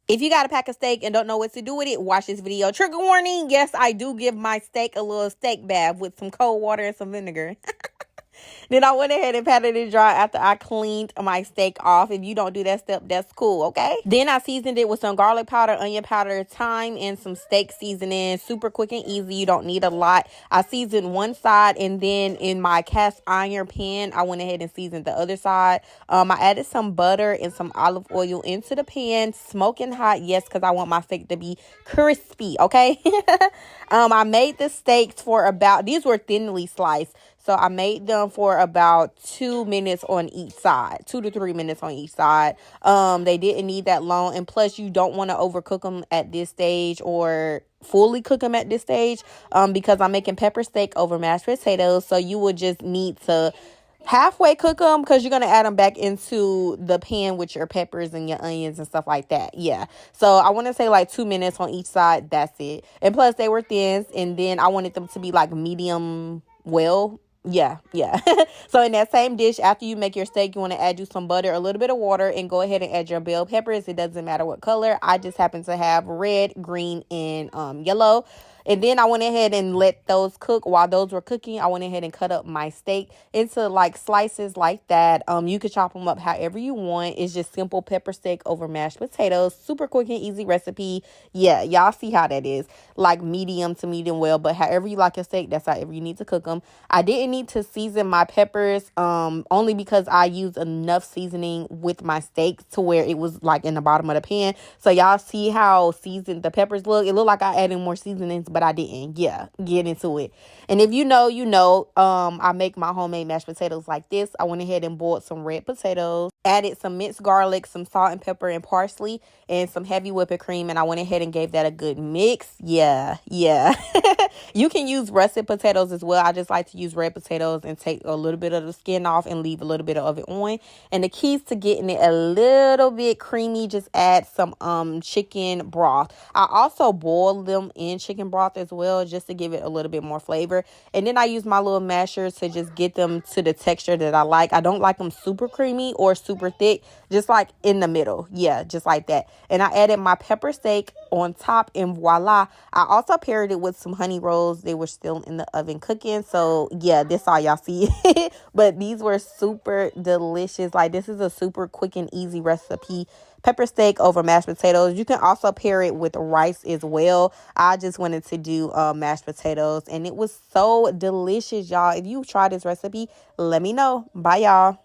If you got a pack of steak and don't know what to do with it, watch this video. Trigger warning, yes, I do give my steak a little steak bath with some cold water and some vinegar. Then I went ahead and patted it dry after I cleaned my steak off. If you don't do that step, that's cool, okay? Then I seasoned it with some garlic powder, onion powder, thyme, and some steak seasoning. Super quick and easy. You don't need a lot. I seasoned one side, and then in my cast iron pan, I went ahead and seasoned the other side. I added some butter and some olive oil into the pan, smoking hot, yes, because I want my steak to be crispy, okay? I made the steaks for about, these were thinly sliced. So I made them for about 2 minutes on each side, 2 to 3 minutes on each side. They didn't need that long. And plus, you don't want to overcook them at this stage or fully cook them at this stage because I'm making pepper steak over mashed potatoes. So you would just need to halfway cook them because you're going to add them back into the pan with your peppers and your onions and stuff like that. Yeah. So I want to say like 2 minutes on each side. That's it. And plus, they were thin. And then I wanted them to be like medium well. Yeah. So in that same dish, after you make your steak, you want to add you some butter, a little bit of water, and go ahead and add your bell peppers. It doesn't matter what color. I just happen to have red, green, and yellow. And then I went ahead and let those cook. While those were cooking, I went ahead and cut up my steak into like slices like that. You could chop them up however you want. It's just simple pepper steak over mashed potatoes. Super quick and easy recipe. Yeah, y'all see how that is. Like medium to medium well. But however you like your steak, that's however you need to cook them. I didn't need to season my peppers only because I used enough seasoning with my steak to where it was like in the bottom of the pan. So y'all see how seasoned the peppers look. It looked like I added more seasonings, but I didn't. Yeah, get into it. And if you know, you know. I make my homemade mashed potatoes like this. I went ahead and boiled some red potatoes, added some minced garlic, some salt and pepper and parsley, and some heavy whipping cream, and I went ahead and gave that a good mix. Yeah. You can use russet potatoes as well. I just like to use red potatoes and take a little bit of the skin off and leave a little bit of it on. And the keys to getting it a little bit creamy, just add some chicken broth. I also boil them in chicken broth as well, just to give it a little bit more flavor. And then I use my little masher to just get them to the texture that I like. I don't like them super creamy or super thick, just like in the middle. Yeah, just like that. And I added my pepper steak on top, and voila. I also paired it with some honey rolls. They were still in the oven cooking. So yeah, this all y'all see. But these were super delicious. Like, this is a super quick and easy recipe. Pepper steak over mashed potatoes. You can also pair it with rice as well. I just wanted to do mashed potatoes, and it was so delicious, y'all. If you try this recipe, let me know. Bye, y'all.